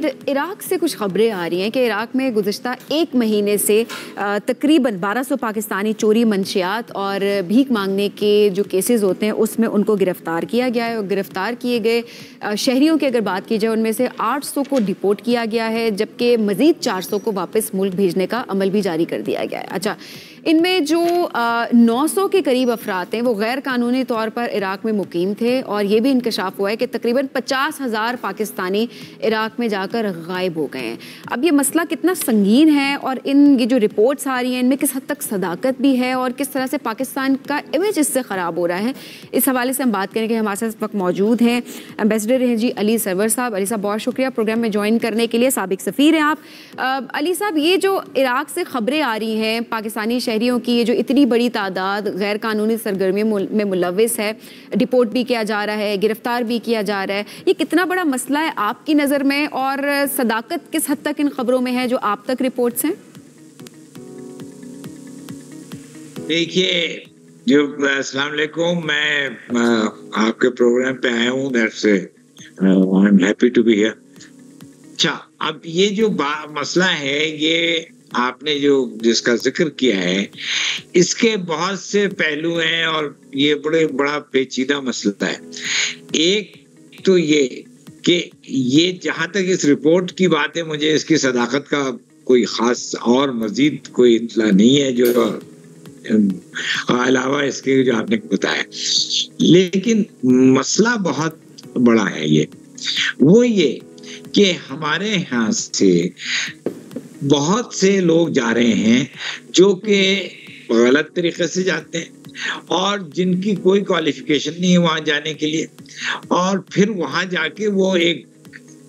Iraq से कुछ खबरें आ रही हैं कि इराक में गुज़श्ता एक महीने से तकरीबन 1200 पाकिस्तानी चोरी मंशियात और भीख मांगने के जो केसेस होते हैं उसमें उनको गिरफ़्तार किया गया है। और गिरफ़्तार किए गए शहरियों की अगर बात की जाए उनमें से 800 को डिपोर्ट किया गया है, जबकि मज़ीद 400 को वापस मुल्क भेजने का अमल भी जारी कर दिया गया है। अच्छा, इनमें जो 900 के करीब अफराद हैं वो गैर कानूनी तौर पर इराक में मुकीम थे, और ये भी इंकशाफ हुआ है कि तकरीबन 50,000 पाकिस्तानी इराक में जाकर गायब हो गए हैं। अब ये मसला कितना संगीन है और ये जो रिपोर्ट्स आ रही हैं इनमें किस हद तक सदाकत भी है और किस तरह से पाकिस्तान का इमेज इससे ख़राब हो रहा है, इस हवाले से हम बात करेंगे। हमारे साथ इस वक्त मौजूद हैं एम्बेसडर हैं जी अली सरवर साहब। अली साहब बहुत शुक्रिया प्रोग्राम में ज्वाइन करने के लिए, साबिक सफ़ीर हैं आप। अली साहब, ये जो इराक से खबरें आ रही हैं पाकिस्तानी शहरियों की, ये जो इतनी बड़ी तादाद गैर कानूनी सरगर्मियों में मुलव्विस है, डिपोर्ट भी किया जा रहा है, गिरफ्तार भी किया जा रहा है, ये कितना बड़ा मसला है आपकी नज़र में, और सदाकत किस हद तक इन खबरों में है जो आप तक रिपोर्ट्स हैं? देखिए, जो अस्सलाम वालेकुम, मैं आपके प्रोग्राम पे आया हूँ, that's I am happy to be here. अच्छा, अब ये जो मसला है, ये आपने जो जिसका जिक्र किया है, इसके बहुत से पहलू हैं और ये बड़ा पेचीदा मसला है। एक तो ये कि ये जहाँ तक इस रिपोर्ट की बात है, मुझे इसकी सदाकत का कोई खास और मजीद कोई इत्तला नहीं है जो अलावा इसके जो आपने बताया, लेकिन मसला बहुत बड़ा है। वो ये कि हमारे यहाँ से बहुत से लोग जा रहे हैं जो कि गलत तरीके से जाते हैं और जिनकी कोई क्वालिफिकेशन नहीं है वहाँ जाने के लिए, और फिर वहाँ जाके वो एक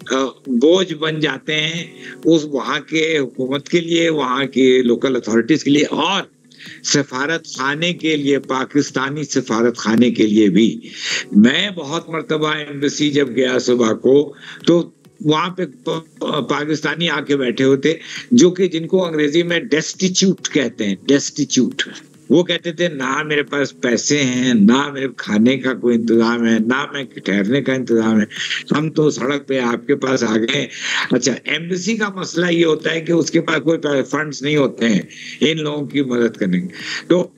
बोझ बन जाते हैं उस वहाँ के हुकूमत के लिए, वहाँ के लोकल अथॉरिटीज के लिए और सफारत खाने के लिए, पाकिस्तानी सफारत खाने के लिए भी। मैं बहुत मर्तबा एम्बेसी जब गया सुबह को, तो वहां पे पाकिस्तानी आके बैठे होते जो कि जिनको अंग्रेजी में डेस्टिट्यूट कहते हैं, डेस्टिट्यूट। वो कहते थे ना मेरे पास पैसे हैं, ना मेरे खाने का कोई इंतजाम है, ना मैं ठहरने का इंतजाम है, हम तो सड़क पे आपके पास आ गए। अच्छा, एम्बेसी का मसला ये होता है कि उसके पास कोई फंड्स नहीं होते हैं इन लोगों की मदद करने के। तो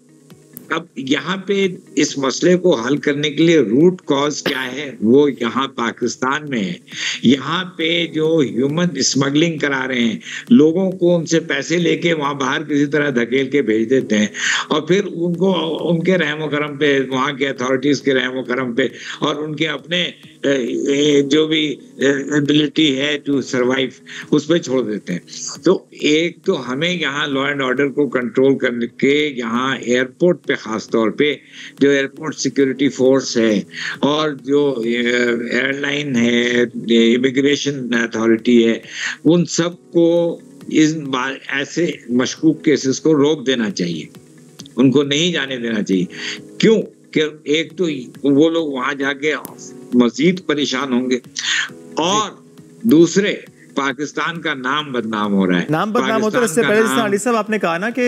अब यहाँ पे इस मसले को हल करने के लिए रूट कॉज क्या है, वो यहाँ पाकिस्तान में है। यहाँ पे जो ह्यूमन स्मगलिंग करा रहे हैं, लोगों को उनसे पैसे लेके वहाँ बाहर किसी तरह धकेल के भेज देते हैं और फिर उनको उनके रहमो करम पे, वहाँ के अथॉरिटीज के रहमो करम पे और उनके अपने जो भी एबिलिटी है टू सरवाइव उस पर छोड़ देते हैं। तो एक तो हमें यहाँ लॉ एंड ऑर्डर को कंट्रोल करने के, यहाँ एयरपोर्ट पे खास तौर पे जो एयरपोर्ट सिक्योरिटी फोर्स है और जो एयरलाइन है, इमिग्रेशन अथॉरिटी है, उन सब को इस ऐसे मशकूक केसेस को रोक देना चाहिए, उनको नहीं जाने देना चाहिए। क्यों कि एक तो वो लोग वहां जाके मजीद परेशान होंगे और दूसरे पाकिस्तान का नाम बदनाम हो रहा है। नाम बदनाम होता है। इससे पहले जैसे अली साहब आपने कहा ना कि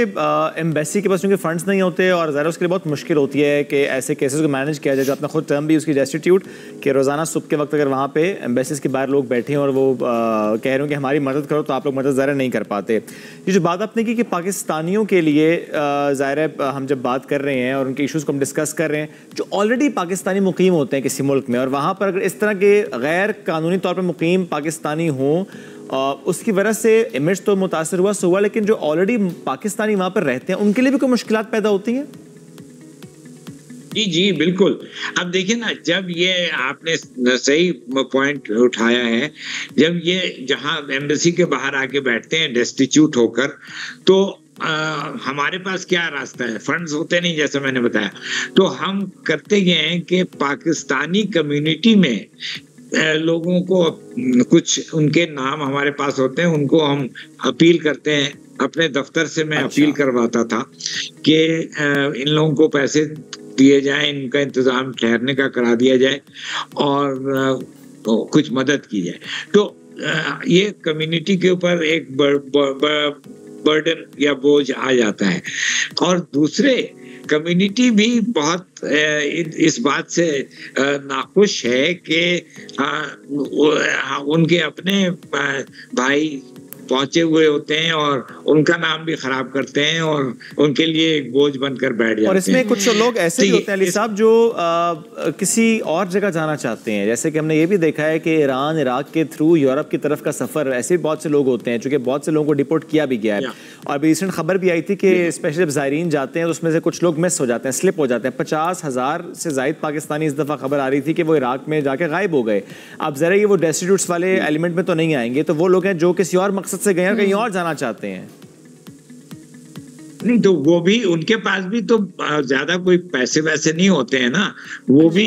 एम्बेसी के पास क्योंकि फंड्स नहीं होते और ज़रा उसके लिए बहुत मुश्किल होती है कि ऐसे केसेस को मैनेज किया जाए, जो आपने खुद टर्म भी उसकी डेस्टिट्यूट कि रोज़ाना सुबह के वक्त अगर वहाँ पे एम्बेसीज के बाहर लोग बैठे हैं और वो कह रहे हो कि हमारी मदद करो, तो आप लोग मदद ज़रा नहीं कर पाते। ये जो बात आपने की कि पाकिस्तानियों के लिए ज़ाहिर है हम जब बात कर रहे हैं और उनके इशूज़ को हम डिस्कस कर रहे हैं, जो ऑलरेडी पाकिस्तानी मुकीम होते हैं किसी मुल्क में, और वहाँ पर अगर इस तरह के गैर कानूनी तौर पर मुकीम पाकिस्तानी हों, उसकी वजह से इमेज तो मुतासर हुआ, लेकिन जो ऑलरेडी पाकिस्तानी वहां पर रहते हैं उनके लिए भी कोई मुश्किलात पैदा होती हैं? जी बिल्कुल। अब देखिए ना, जब ये आपने सही पॉइंट उठाया है, जब ये जहां एम्बेसी के बाहर आके बैठते हैं डेस्टिट्यूट होकर, तो हमारे पास क्या रास्ता है, फंड्स होते नहीं जैसे मैंने बताया, तो हम करते ये हैं कि पाकिस्तानी कम्युनिटी में लोगों को कुछ उनके नाम हमारे पास होते हैं, उनको हम अपील करते हैं। अपने दफ्तर से मैं अपील करवाता था कि इन लोगों को पैसे दिए जाए, इनका इंतजाम ठहरने का करा दिया जाए और कुछ मदद की जाए। तो ये कम्युनिटी के ऊपर एक बर्डन या बोझ आ जाता है। और दूसरे کمیونٹی بھی بہت اس بات سے ناخوش ہے کہ ان کے اپنے بھائی پہنچے ہوئے ہوتے ہیں اور ان کا نام بھی خراب کرتے ہیں اور ان کے لیے ایک بوجھ بن کر بیٹھ جاتے ہیں. اور اس میں کچھ لوگ ایسے بھی ہوتے ہیں علی صاحب جو کسی اور جگہ جانا چاہتے ہیں, جیسے کہ ہم نے یہ بھی دیکھا ہے کہ ایران عراق کے تھرو یورپ کی طرف کا سفر, ایسے بھی بہت سے لوگ ہوتے ہیں چونکہ بہت سے لوگوں کو ڈپورٹ کیا بھی گیا ہے. اور ابھی ریسنٹ خبر بھی آئی تھی کہ اسپیشلی جب زائرین جاتے ہیں تو اس میں سے کچھ لوگ مس ہو جاتے ہیں, سلپ ہو جاتے ہیں. 50,000 سے زائد پاکستانی اس دفعہ خبر آ رہی تھی کہ وہ عراق میں جا کے غائب ہو گئے. اب ذرا یہ وہ ڈیسٹیٹیوٹس والے ایلیمنٹ میں تو نہیں آئیں گے, تو وہ لوگ ہیں جو کسی اور مقصد سے گئے ہیں, کہیں اور جانا چاہتے ہیں. نہیں تو وہ بھی ان کے پاس بھی تو زیادہ کوئی پیسے ویسے نہیں ہوتے ہیں نا, وہ بھی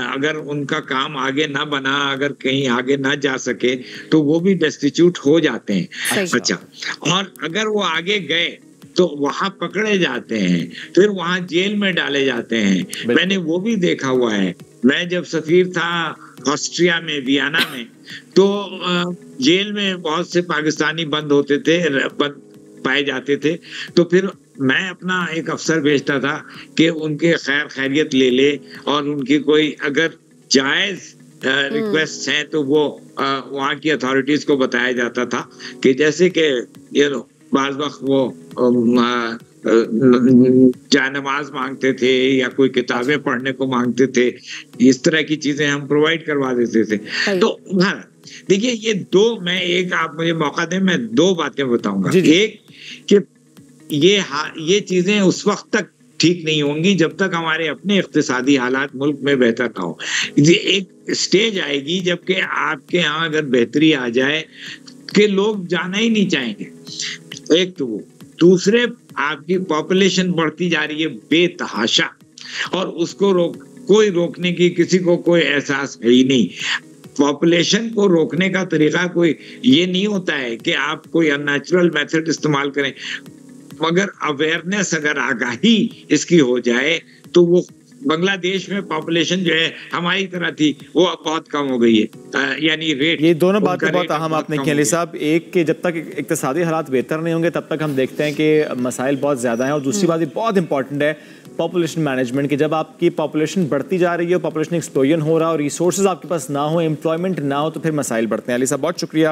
اگر ان کا کام آگے نہ بنا, اگر کہیں آگے نہ جا سکے تو وہ بھی ڈیسٹیٹیوٹ ہو جاتے ہیں. اچھا, اور اگر وہ آگے گئے تو وہاں پکڑے جاتے ہیں, پھر وہاں جیل میں ڈالے جاتے ہیں. میں نے وہ بھی دیکھا ہوا ہے. میں جب سفیر تھا آسٹریا میں, ویانا میں, تو جیل میں بہت سے پاکستانی بند ہوتے تھے, بند پائے جاتے تھے. تو پھر میں اپنا ایک افسر بھیجتا تھا کہ ان کے خیر خیریت لے لے, اور ان کی کوئی اگر جائز ریکویسٹ ہیں تو وہ وہاں کی اتھارٹیز کو بتایا جاتا تھا کہ جیسے کہ بعض وقت وہ جائے نماز مانگتے تھے یا کوئی کتابیں پڑھنے کو مانگتے تھے, اس طرح کی چیزیں ہم پرووائڈ کروا دیتے تھے. تو دیکھیے یہ دو, میں ایک, آپ مجھے موقع دیں میں دو باتیں بتاؤں گا. ایک کہ یہ چیزیں اس وقت تک ٹھیک نہیں ہوں گی جب تک ہمارے اپنے اقتصادی حالات ملک میں بہتر نہ ہو. ایک سٹیج آئے گی جب کہ آپ کے ہاں اگر بہتری آ جائے کہ لوگ جانا ہی نہیں چاہیں گے. ایک تو وہ, دوسرے آپ کی پاپولیشن بڑھتی جا رہی ہے بے تحاشا, اور اس کو کوئی روکنے کی کسی کو کوئی احساس ہے ہی نہیں. پاپولیشن کو روکنے کا طریقہ کوئی یہ نہیں ہوتا ہے کہ آپ کوئی ان نیچرل میتھڈ استعمال کریں, مگر اویئرنیس, اگر آگاہی اس کی ہو جائے تو وہ بنگلہ دیش میں پاپولیشن جو ہے ہماری طرح تھی وہ اب بہت کم ہو گئی ہے, یعنی ریٹ. یہ دونوں باتیں بہت اہم آپ نے کی علی صاحب. ایک کہ جب تک اقتصادی حالات بہتر نہیں ہوں گے تب تک ہم دیکھتے ہیں کہ مسائل بہت زیادہ ہیں, اور دوسری بات یہ بہت امپورٹنٹ ہے پاپولیشن مینجمنٹ کی. جب آپ کی پاپولیشن بڑھتی جا رہی ہے, پاپولیشن ایکسپلوژن ہو رہا ہے اور ریسورسز آپ کے پاس نہ ہو, امپلائمنٹ نہ ہو, تو پھر مسائل بڑھتے ہیں. علی صاحب بہت شکریہ